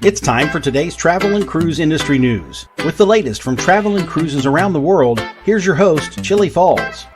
It's time for today's travel and cruise industry news. With the latest from travel and cruises around the world, here's your host, Chillie Falls.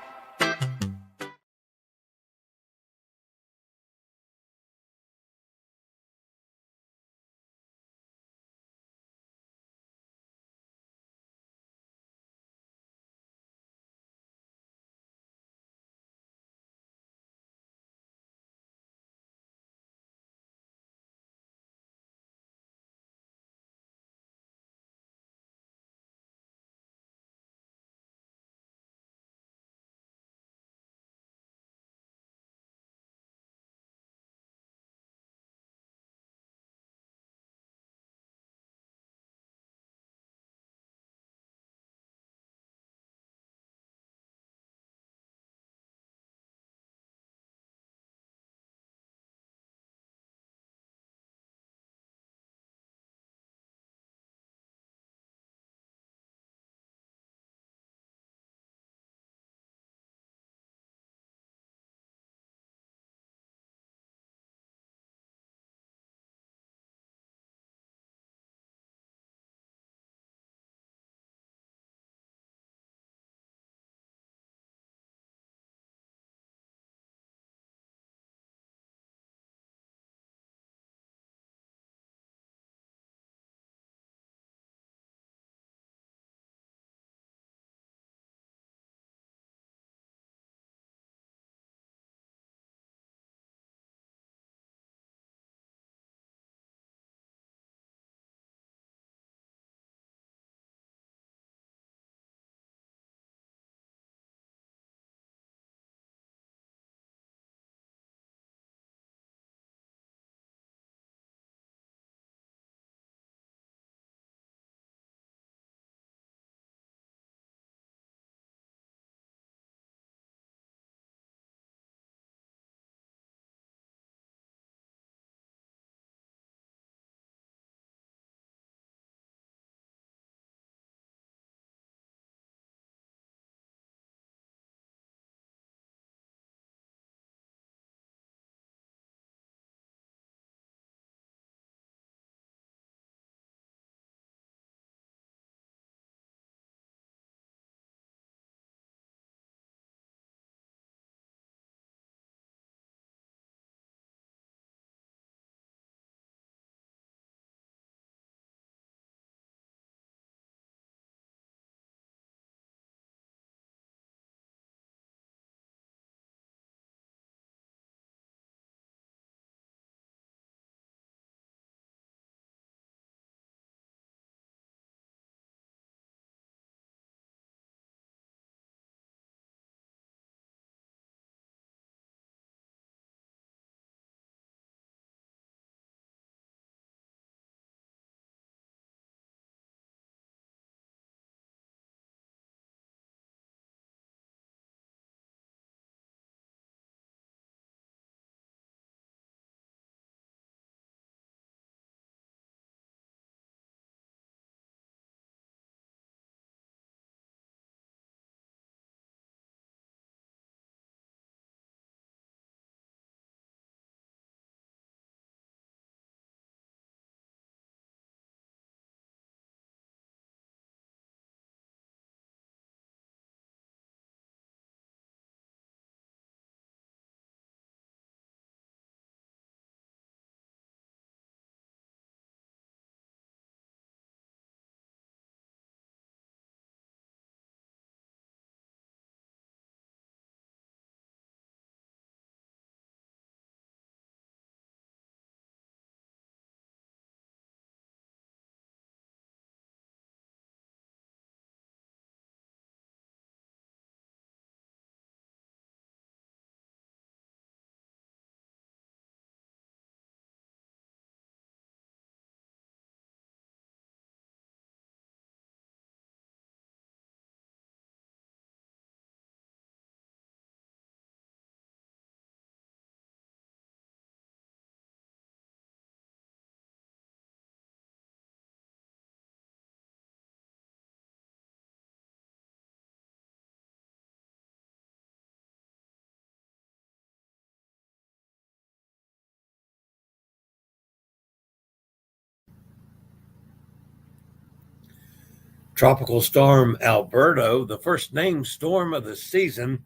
Tropical Storm Alberto, the first named storm of the season,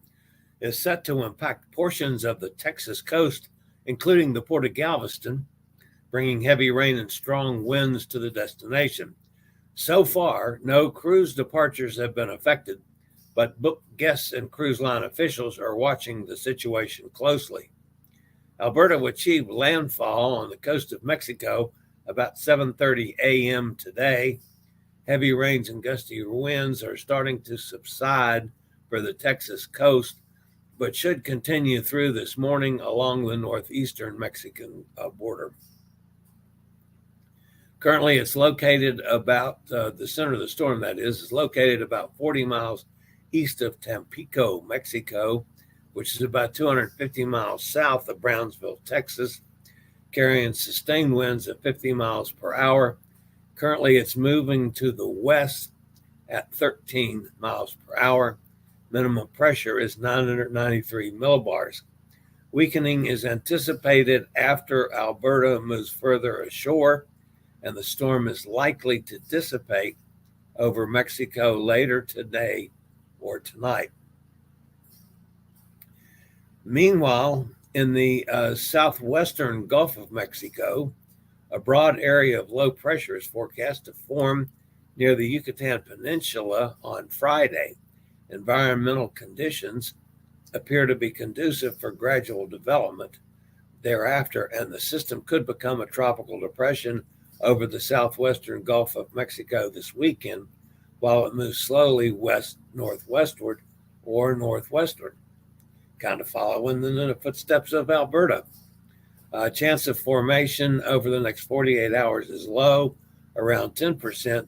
is set to impact portions of the Texas coast, including the Port of Galveston, bringing heavy rain and strong winds to the destination. So far, no cruise departures have been affected, but booked guests and cruise line officials are watching the situation closely. Alberto achieved landfall on the coast of Mexico about 7:30 a.m. today. Heavy rains and gusty winds are starting to subside for the Texas coast, but should continue through this morning along the northeastern Mexican border. Currently, it's located about, the center of the storm, that is located about 40 miles east of Tampico, Mexico, which is about 250 miles south of Brownsville, Texas, carrying sustained winds of 50 miles per hour. Currently, it's moving to the west at 13 miles per hour. Minimum pressure is 993 millibars. Weakening is anticipated after Alberta moves further ashore, and the storm is likely to dissipate over Mexico later today or tonight. Meanwhile, in the southwestern Gulf of Mexico, a broad area of low pressure is forecast to form near the Yucatan Peninsula on Friday. Environmental conditions appear to be conducive for gradual development thereafter, and the system could become a tropical depression over the southwestern Gulf of Mexico this weekend, while it moves slowly west-northwestward or northwestward, kind of following in the footsteps of Alberta. Chance of formation over the next 48 hours is low, around 10%,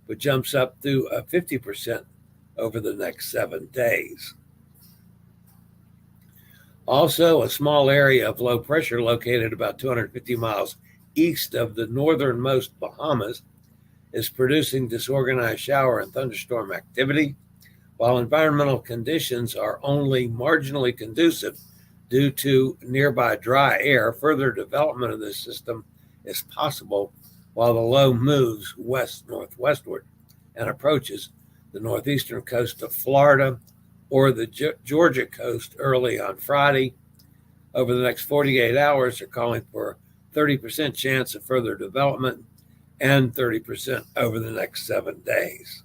but jumps up to 50% over the next 7 days. Also, a small area of low pressure located about 250 miles east of the northernmost Bahamas is producing disorganized shower and thunderstorm activity, while environmental conditions are only marginally conducive due to nearby dry air. Further development of this system is possible while the low moves west-northwestward and approaches the northeastern coast of Florida or the Georgia coast early on Friday. Over the next 48 hours, they're calling for 30% chance of further development and 30% over the next 7 days.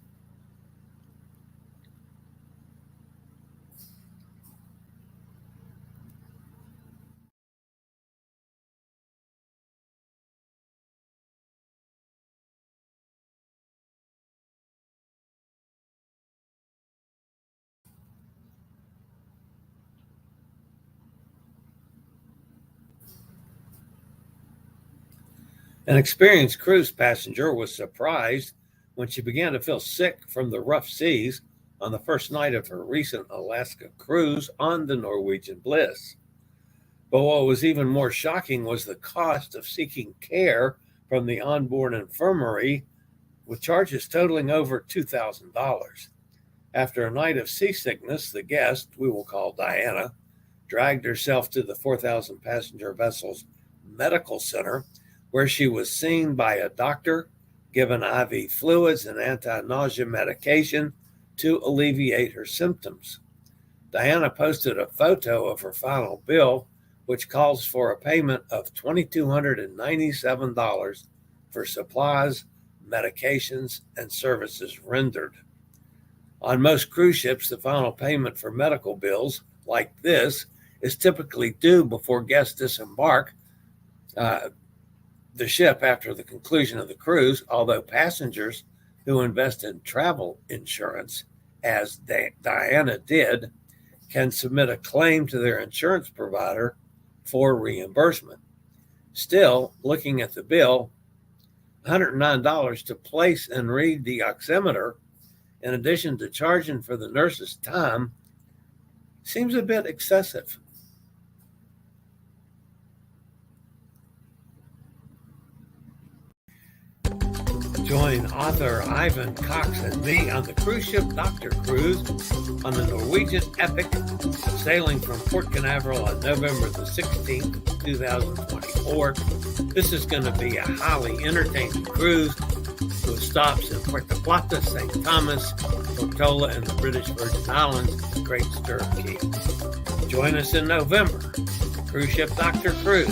An experienced cruise passenger was surprised when she began to feel sick from the rough seas on the first night of her recent Alaska cruise on the Norwegian Bliss. But what was even more shocking was the cost of seeking care from the onboard infirmary, with charges totaling over $2,000. After a night of seasickness, the guest, we will call Diana, dragged herself to the 4,000 passenger vessel's medical center, where she was seen by a doctor, given IV fluids and anti-nausea medication to alleviate her symptoms. Diana posted a photo of her final bill, which calls for a payment of $2,297 for supplies, medications, and services rendered. On most cruise ships, the final payment for medical bills like this is typically due before guests disembark the ship after the conclusion of the cruise, although passengers who invest in travel insurance, as Diana did, can submit a claim to their insurance provider for reimbursement. Still, looking at the bill, $109 to place and read the oximeter, in addition to charging for the nurse's time, seems a bit excessive. Join author Ivan Cox and me on the cruise ship Dr. Cruz on the Norwegian Epic, sailing from Port Canaveral on November the 16th, 2024. This is going to be a highly entertaining cruise. with stops in Puerto Plata, St. Thomas, Tortola, and the British Virgin Islands, and Great Stirrup Cay. Join us in November. Cruise ship Dr. Cruz.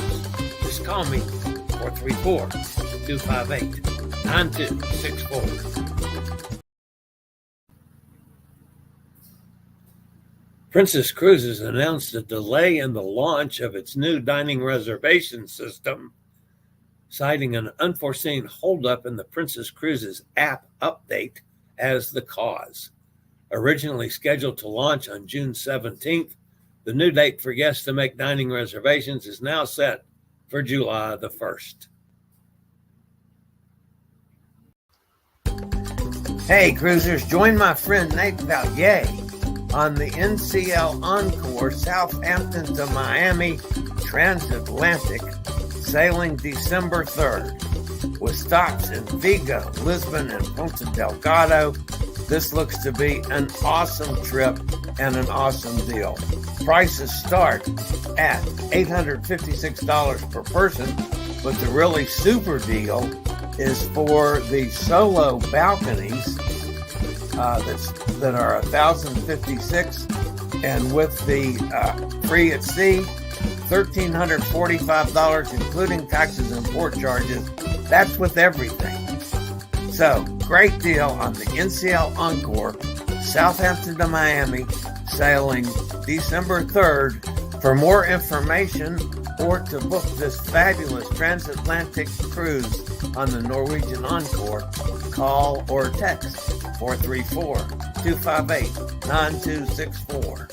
Just call me 434-258-9264. Princess Cruises announced a delay in the launch of its new dining reservation system, citing an unforeseen holdup in the Princess Cruises app update as the cause. Originally scheduled to launch on June 17th, the new date for guests to make dining reservations is now set for July the 1st. Hey, cruisers, join my friend Nate Valier on the NCL Encore Southampton to Miami transatlantic, sailing December 3rd. With stops in Vigo, Lisbon, and Ponta Delgado, this looks to be an awesome trip and an awesome deal. Prices start at $856 per person, but the really super deal is for the solo balconies that are $1,056, and with the free at sea, $1,345, including taxes and port charges. That's with everything. So, great deal on the NCL Encore, Southampton to Miami, sailing December 3rd. For more information or to book this fabulous transatlantic cruise on the Norwegian Encore, call or text 434-258-9264.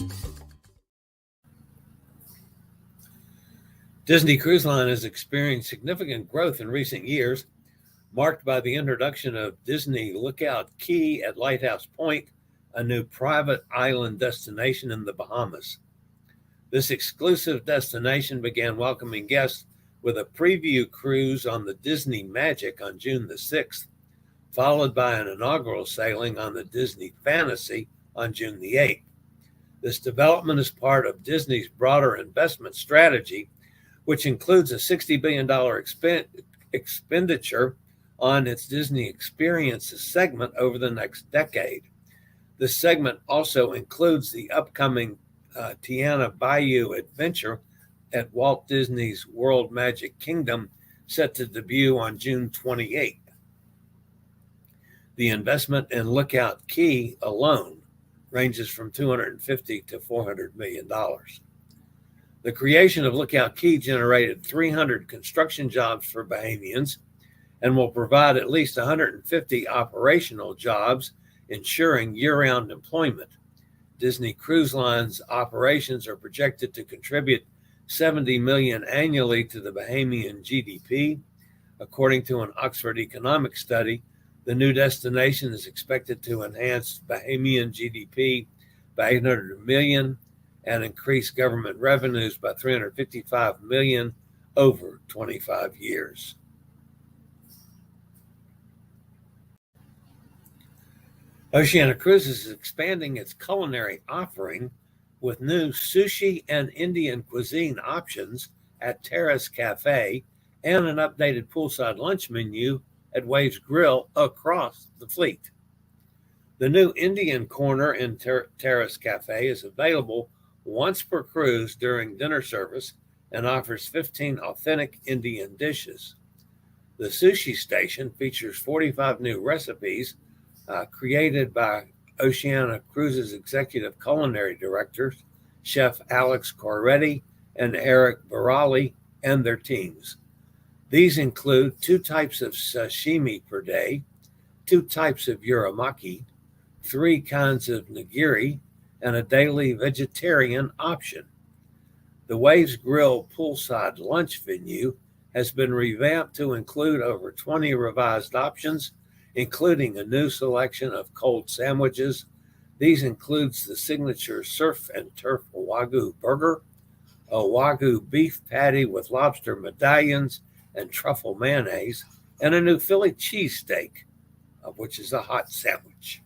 Disney Cruise Line has experienced significant growth in recent years, marked by the introduction of Disney Lookout Cay at Lighthouse Point, a new private island destination in the Bahamas. This exclusive destination began welcoming guests with a preview cruise on the Disney Magic on June the 6th, followed by an inaugural sailing on the Disney Fantasy on June the 8th. This development is part of Disney's broader investment strategy, which includes a $60 billion expenditure on its Disney Experiences segment over the next decade. This segment also includes the upcoming Tiana Bayou adventure at Walt Disney's World Magic Kingdom, set to debut on June 28th. The investment in Lookout Cay alone ranges from $250 to $400 million. The creation of Lookout Cay generated 300 construction jobs for Bahamians and will provide at least 150 operational jobs, ensuring year-round employment. Disney Cruise Line's operations are projected to contribute $70 million annually to the Bahamian GDP. According to an Oxford economic study, the new destination is expected to enhance Bahamian GDP by $800 million and increase government revenues by $355 million over 25 years. Oceania Cruises is expanding its culinary offering with new sushi and Indian cuisine options at Terrace Cafe and an updated poolside lunch menu at Waves Grill across the fleet. The new Indian corner in Terrace Cafe is available once per cruise during dinner service and offers 15 authentic Indian dishes. The sushi station features 45 new recipes created by Oceania Cruises Executive Culinary Directors, Chef Alex Corretti and Eric Barali, and their teams. These include 2 types of sashimi per day, 2 types of uramaki, 3 kinds of nigiri, and a daily vegetarian option. The Waves Grill poolside lunch venue has been revamped to include over 20 revised options, including a new selection of cold sandwiches. These includes the signature Surf and Turf Wagyu burger, a Wagyu beef patty with lobster medallions and truffle mayonnaise, and a new Philly cheesesteak, which is a hot sandwich.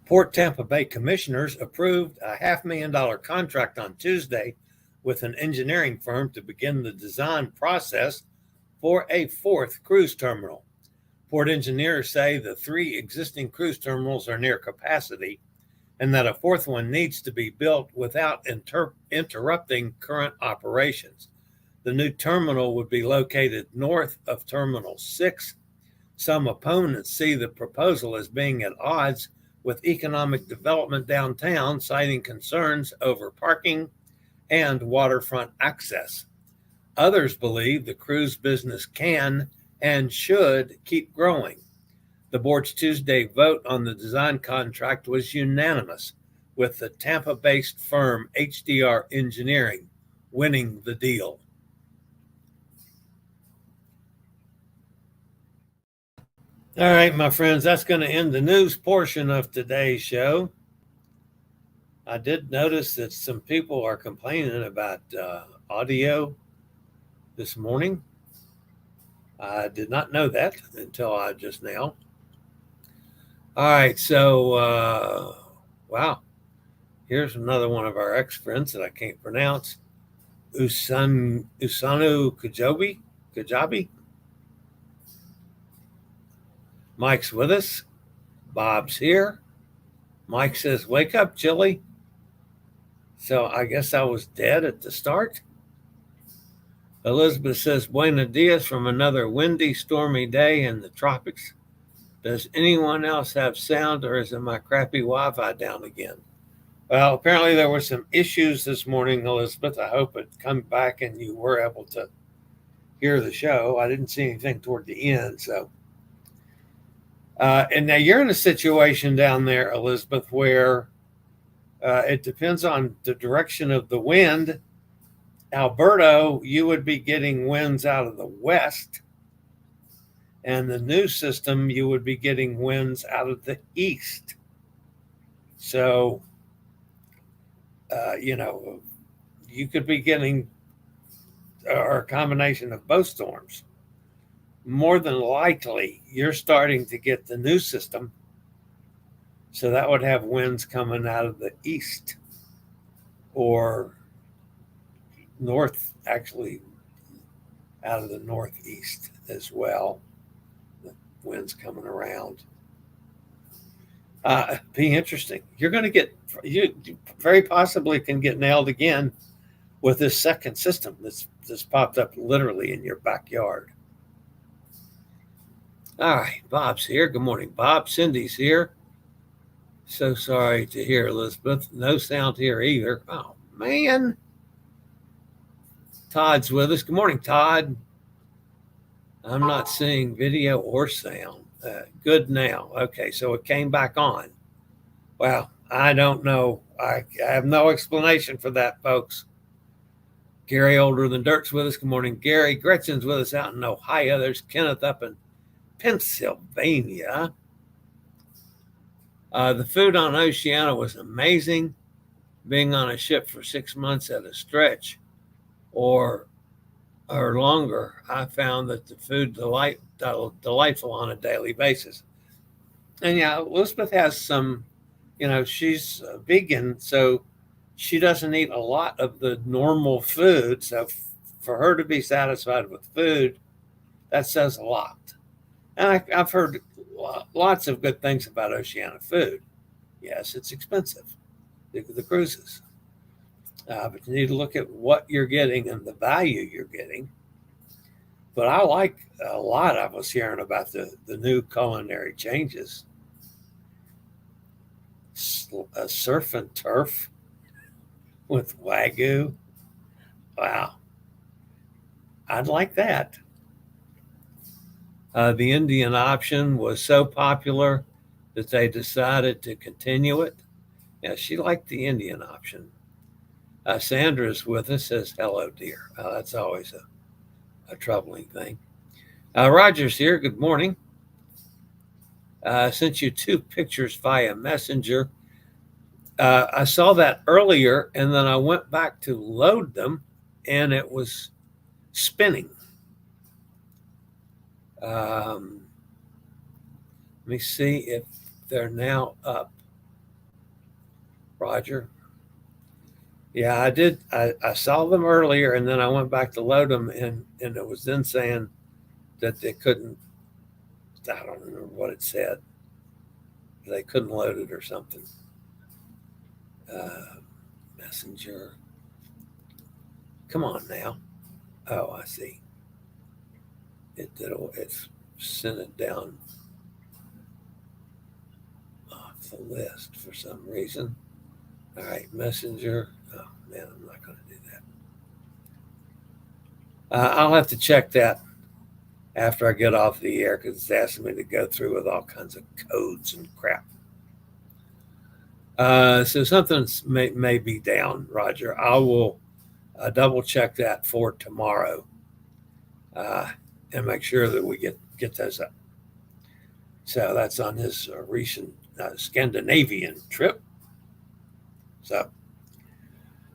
Port Tampa Bay commissioners approved a $500,000 contract on Tuesday with an engineering firm to begin the design process for a fourth cruise terminal. Port engineers say the 3 existing cruise terminals are near capacity and that a fourth one needs to be built without interrupting current operations. The new terminal would be located north of Terminal 6. Some opponents see the proposal as being at odds with economic development downtown, citing concerns over parking and waterfront access. Others believe the cruise business can and should keep growing. The board's Tuesday vote on the design contract was unanimous, with the Tampa-based firm HDR Engineering winning the deal. All right, my friends, that's going to end the news portion of today's show. I did notice that some people are complaining about audio this morning. I did not know that until just now. All right, so, wow. Here's another one of our ex-friends that I can't pronounce. Usanu Kajabi. Mike's with us. Bob's here. Mike says, wake up, Chillie. So I guess I was dead at the start. Elizabeth says, Buenos dias from another windy, stormy day in the tropics. Does anyone else have sound, or is it my crappy Wi-Fi down again? Well, apparently there were some issues this morning, Elizabeth. I hope it come back and you were able to hear the show. I didn't see anything toward the end, so. And now you're in a situation down there, Elizabeth, where it depends on the direction of the wind. Alberto, you would be getting winds out of the west, and the new system, you would be getting winds out of the east. So, you could be getting a combination of both storms. More than likely, you're starting to get the new system. So that would have winds coming out of the east or north, actually out of the northeast as well. The winds coming around. Be interesting. You're going to get, you very possibly can get nailed again with this second system that's popped up literally in your backyard. All right, Bob's here. Good morning, Bob. Cindy's here. So sorry to hear, Elizabeth. No sound here either. Oh, man. Todd's with us. Good morning, Todd. I'm not seeing video or sound. Good now. Okay, so it came back on. Well, I don't know. I have no explanation for that, folks. Gary Older Than Dirt's with us. Good morning, Gary. Gretchen's with us out in Ohio. There's Kenneth up in Pennsylvania. The food on Oceania was amazing. Being on a ship for 6 months at a stretch or longer, I found that the food delightful on a daily basis. And yeah, Elizabeth has some, she's vegan, so she doesn't eat a lot of the normal food. So for her to be satisfied with food, that says a lot. And I've heard lots of good things about Oceania food. Yes, it's expensive, the cruises. But you need to look at what you're getting and the value you're getting. But I like a lot. I was hearing about the new culinary changes. Surf and turf with Wagyu. Wow. I'd like that. The Indian option was so popular that they decided to continue it. Yeah, she liked the Indian option. Sandra's with us, says, hello, dear. That's always a troubling thing. Roger's here. Good morning. Sent you 2 pictures via Messenger. I saw that earlier, and then I went back to load them, and it was spinning. Let me see if they're now up. Roger. Yeah, I did. I saw them earlier, and then I went back to load them, and it was then saying that they couldn't. I don't remember what it said. They couldn't load it or something. Uh, Messenger. Come on now. Oh, I see. It did. It's sent it down off the list for some reason. All right, Messenger. Oh man, I'm not going to do that. I'll have to check that after I get off the air because it's asking me to go through with all kinds of codes and crap. So something may be down, Roger. I will double check that for tomorrow and make sure that we get those up. So that's on his recent Scandinavian trip. So,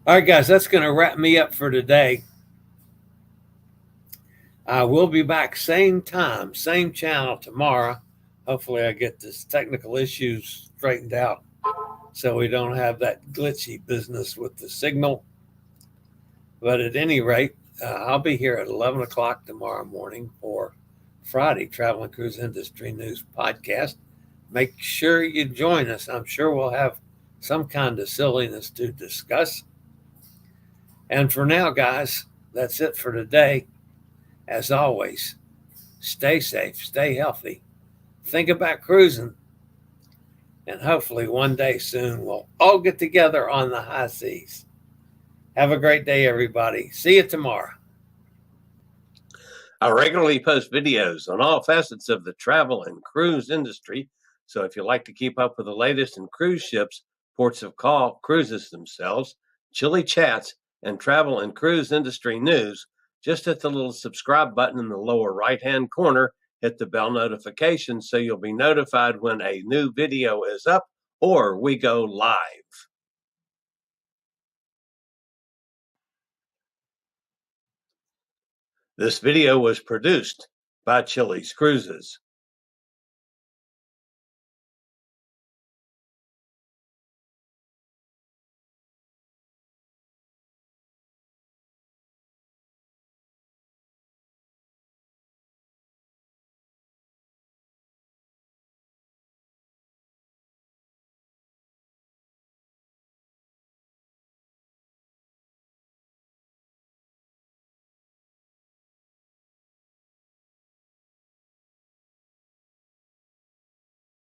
all right, guys, that's going to wrap me up for today. We'll be back same time, same channel tomorrow. Hopefully I get this technical issues straightened out so we don't have that glitchy business with the signal. But at any rate, I'll be here at 11 o'clock tomorrow morning for Friday Travel and Cruise Industry News Podcast. Make sure you join us. I'm sure we'll have some kind of silliness to discuss. And for now, guys, that's it for today. As always, stay safe, stay healthy, think about cruising, and hopefully one day soon we'll all get together on the high seas. Have a great day, everybody. See you tomorrow. I regularly post videos on all facets of the travel and cruise industry, so if you like to keep up with the latest in cruise ships, ports of call, cruises themselves, chilly chats, and travel and cruise industry news, just hit the little subscribe button in the lower right-hand corner, hit the bell notification so you'll be notified when a new video is up or we go live. This video was produced by Chilliescruises.